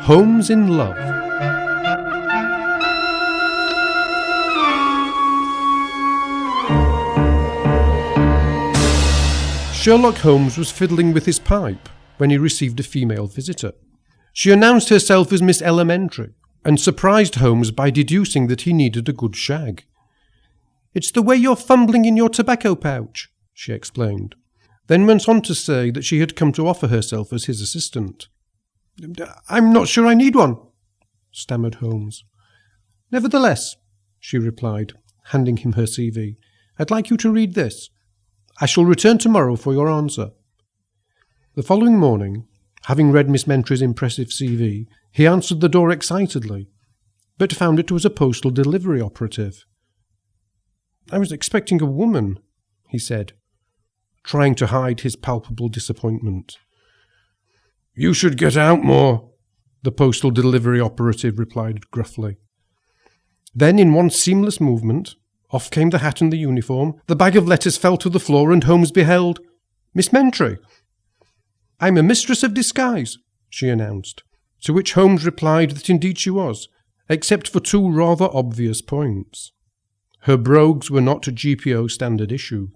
Holmes in Love. Sherlock Holmes was fiddling with his pipe when he received a female visitor. She announced herself as Miss Elementary and surprised Holmes by deducing that he needed a good shag. "It's the way you're fumbling in your tobacco pouch," she explained, then went on to say that she had come to offer herself as his assistant. "I'm not sure I need one," stammered Holmes. "Nevertheless," she replied, handing him her CV, "I'd like you to read this. I shall return tomorrow for your answer." The following morning, having read Miss Mentry's impressive CV, he answered the door excitedly, but found it was a postal delivery operative. "I was expecting a woman," he said, trying to hide his palpable disappointment. "You should get out more," the postal delivery operative replied gruffly. Then, in one seamless movement, off came the hat and the uniform, the bag of letters fell to the floor, and Holmes beheld Miss Mentry. "I'm a mistress of disguise," she announced, to which Holmes replied that indeed she was, except for two rather obvious points. Her brogues were not GPO standard issue.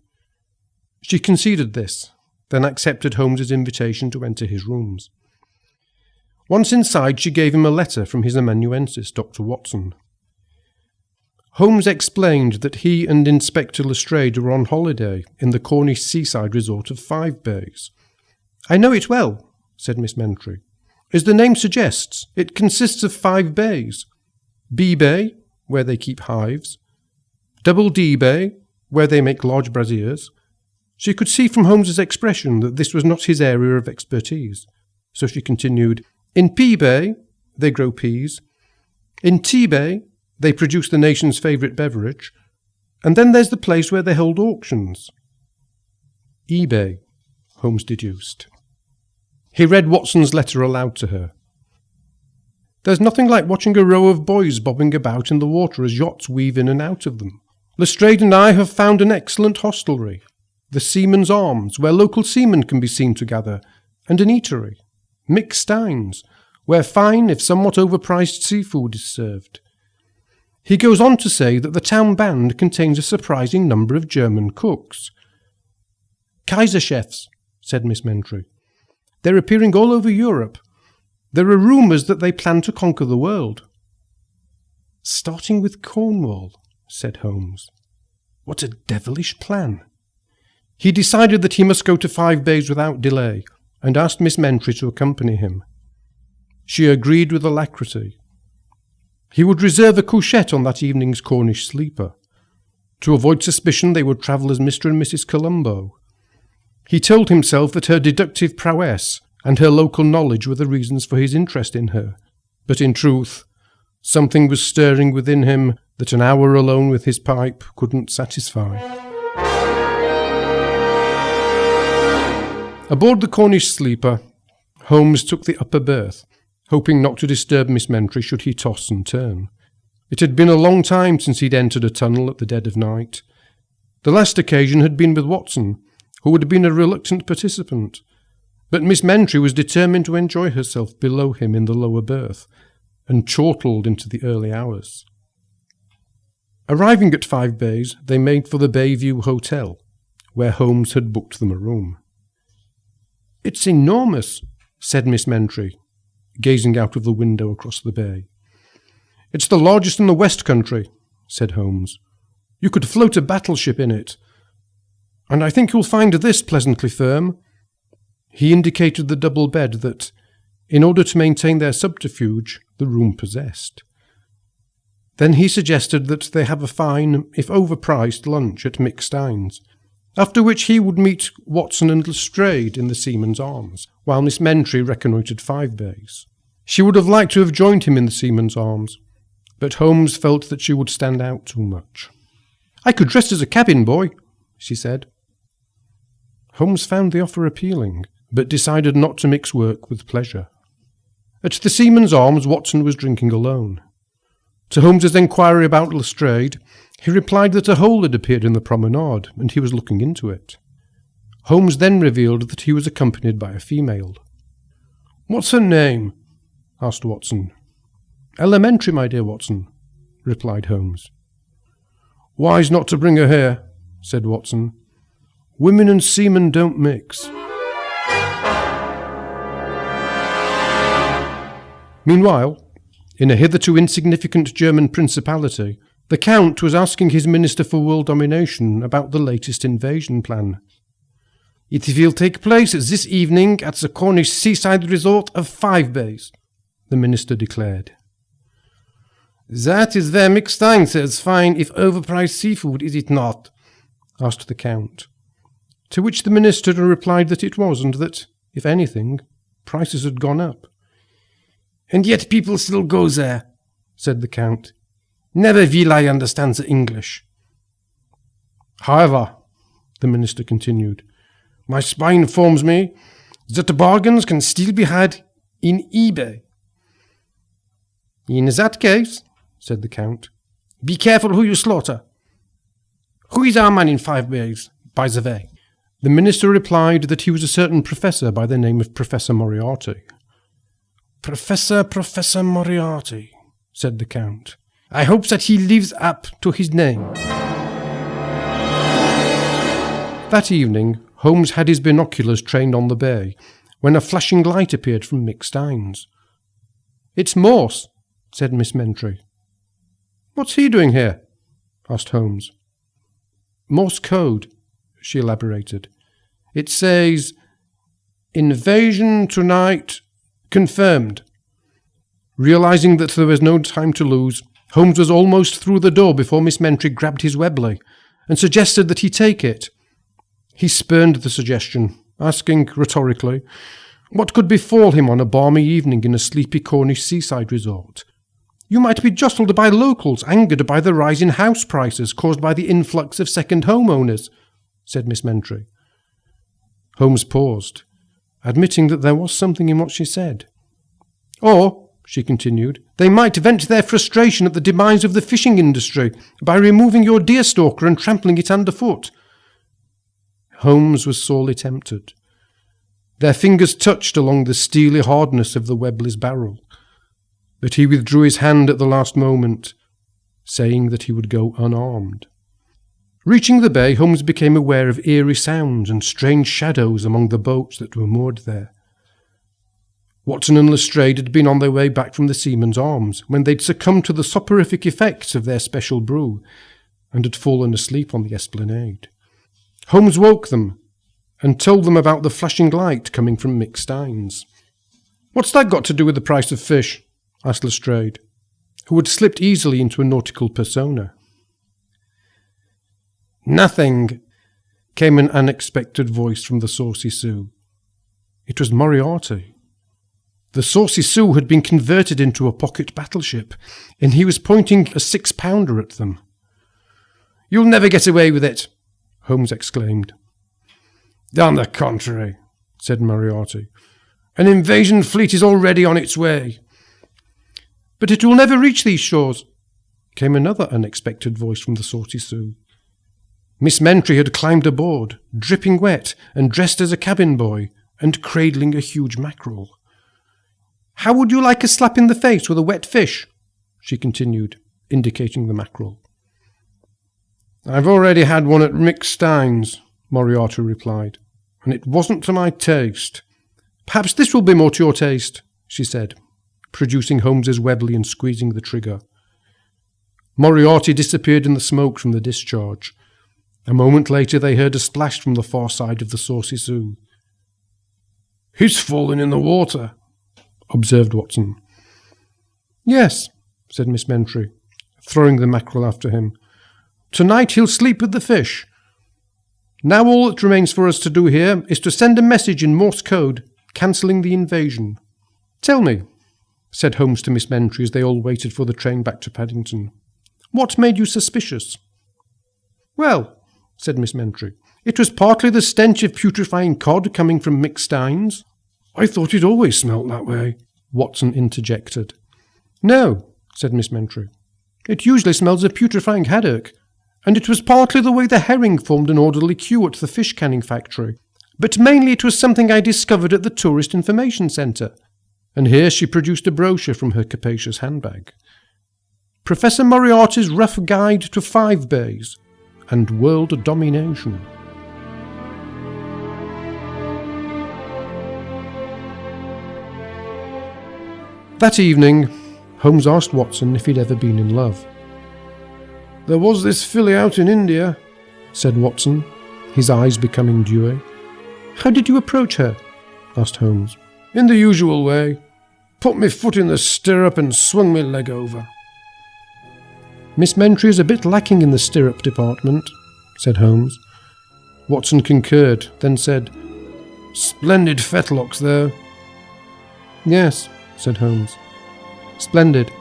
She conceded this, then accepted Holmes's invitation to enter his rooms. Once inside, she gave him a letter from his amanuensis, Dr. Watson. Holmes explained that he and Inspector Lestrade were on holiday in the Cornish seaside resort of 5 Bays. "I know it well," said Miss Mentry. "As the name suggests, it consists of 5 bays. B Bay, where they keep hives. Double D Bay, where they make large braziers." She could see from Holmes's expression that this was not his area of expertise, so she continued, "In P Bay, they grow peas. In T Bay, they produce the nation's favourite beverage. And then there's the place where they hold auctions." E Bay, Holmes deduced. He read Watson's letter aloud to her. "There's nothing like watching a row of boys bobbing about in the water as yachts weave in and out of them. Lestrade and I have found an excellent hostelry, the Seaman's Arms, where local seamen can be seen to gather, and an eatery, Mick Stein's, where fine, if somewhat overpriced seafood is served." He goes on to say that the town band contains a surprising number of German cooks. "Kaiser chefs," said Miss Mentry. "They're appearing all over Europe. There are rumours that they plan to conquer the world." "Starting with Cornwall," said Holmes. "What a devilish plan." He decided that he must go to 5 Bays without delay, and asked Miss Mentry to accompany him. She agreed with alacrity. He would reserve a couchette on that evening's Cornish sleeper. To avoid suspicion, they would travel as Mr. and Mrs. Colombo. He told himself that her deductive prowess and her local knowledge were the reasons for his interest in her, but in truth, something was stirring within him that an hour alone with his pipe couldn't satisfy. Aboard the Cornish sleeper, Holmes took the upper berth, hoping not to disturb Miss Mentry should he toss and turn. It had been a long time since he'd entered a tunnel at the dead of night. The last occasion had been with Watson, who had been a reluctant participant, but Miss Mentry was determined to enjoy herself below him in the lower berth, and chortled into the early hours. Arriving at 5 Bays, they made for the Bayview Hotel, where Holmes had booked them a room. "It's enormous," said Miss Mentry, gazing out of the window across the bay. "It's the largest in the West Country," said Holmes. "You could float a battleship in it. And I think you'll find this pleasantly firm." He indicated the double bed that, in order to maintain their subterfuge, the room possessed. Then he suggested that they have a fine, if overpriced, lunch at Mick Stein's, after which he would meet Watson and Lestrade in the Seaman's Arms, while Miss Mentry reconnoitred 5 Bays. She would have liked to have joined him in the Seaman's Arms, but Holmes felt that she would stand out too much. "I could dress as a cabin boy," she said. Holmes found the offer appealing, but decided not to mix work with pleasure. At the Seaman's Arms, Watson was drinking alone. To Holmes's inquiry about Lestrade, he replied that a hole had appeared in the promenade, and he was looking into it. Holmes then revealed that he was accompanied by a female. "What's her name?" asked Watson. Elementary, my dear Watson, replied Holmes. Wise not to bring her here, said Watson. Women and seamen don't mix. Meanwhile, in a hitherto insignificant German principality, the Count was asking his Minister for World Domination about the latest invasion plan. It will take place this evening at the Cornish seaside resort of 5 Bays, the Minister declared. That is where Mick Stein says fine if overpriced seafood, is it not? Asked the Count. To which the Minister replied that it was, and that, if anything, prices had gone up. And yet people still go there, said the Count. Never will I understand the English. However, the Minister continued, my spy informs me that the bargains can still be had in eBay. In that case, said the Count, be careful who you slaughter. Who is our man in 5 Bays, by the way? The Minister replied that he was a certain professor by the name of Professor Moriarty. Professor Moriarty, said the Count. I hope that he lives up to his name. That evening, Holmes had his binoculars trained on the bay, when a flashing light appeared from Mick Stein's. It's Morse, said Miss Mentry. What's he doing here? Asked Holmes. Morse code, she elaborated. It says, invasion tonight confirmed. Realizing that there was no time to lose, Holmes was almost through the door before Miss Mentry grabbed his Webley and suggested that he take it. He spurned the suggestion, asking, rhetorically, what could befall him on a balmy evening in a sleepy Cornish seaside resort? You might be jostled by locals, angered by the rise in house prices caused by the influx of second homeowners, said Miss Mentry. Holmes paused, admitting that there was something in what she said. Or, she continued, they might vent their frustration at the demise of the fishing industry by removing your deerstalker and trampling it underfoot. Holmes was sorely tempted. Their fingers touched along the steely hardness of the Webley's barrel, but he withdrew his hand at the last moment, saying that he would go unarmed. Reaching the bay, Holmes became aware of eerie sounds and strange shadows among the boats that were moored there. Watson and Lestrade had been on their way back from the Seaman's Arms when they'd succumbed to the soporific effects of their special brew, and had fallen asleep on the esplanade. Holmes woke them, and told them about the flashing light coming from Mick Stein's. What's that got to do with the price of fish? Asked Lestrade, who had slipped easily into a nautical persona. Nothing, came an unexpected voice from the Saucy Sue. It was Moriarty. The Saucy Sue had been converted into a pocket battleship, and he was pointing a 6-pounder at them. You'll never get away with it, Holmes exclaimed. On the contrary, said Moriarty. An invasion fleet is already on its way. But it will never reach these shores, came another unexpected voice from the Saucy Sue. Miss Mentry had climbed aboard, dripping wet, and dressed as a cabin boy, and cradling a huge mackerel. How would you like a slap in the face with a wet fish? She continued, indicating the mackerel. I've already had one at Mick Stein's, Moriarty replied, and it wasn't to my taste. Perhaps this will be more to your taste, she said, producing Holmes's Webley and squeezing the trigger. Moriarty disappeared in the smoke from the discharge. A moment later they heard a splash from the far side of the Saucy Sue. He's fallen in the water, observed Watson. Yes, said Miss Mentry, throwing the mackerel after him. Tonight he'll sleep with the fish. Now all that remains for us to do here is to send a message in Morse code, cancelling the invasion. Tell me, said Holmes to Miss Mentry as they all waited for the train back to Paddington, what made you suspicious? Well, said Miss Mentry, it was partly the stench of putrefying cod coming from Mick Stein's. I thought it always smelt that way, Watson interjected. No, said Miss Mentry. It usually smells of putrefying haddock, and it was partly the way the herring formed an orderly queue at the fish canning factory, but mainly it was something I discovered at the Tourist Information Centre. and here she produced a brochure from her capacious handbag. Professor Moriarty's Rough Guide to Five Bays and World Domination. That evening, Holmes asked Watson if he'd ever been in love. "There was this filly out in India," said Watson, his eyes becoming dewy. "How did you approach her?" asked Holmes. "In the usual way. Put me foot in the stirrup and swung me leg over." "Miss Mentry is a bit lacking in the stirrup department," said Holmes. Watson concurred, then said, "Splendid fetlocks, though." "Yes," said Holmes. "Splendid."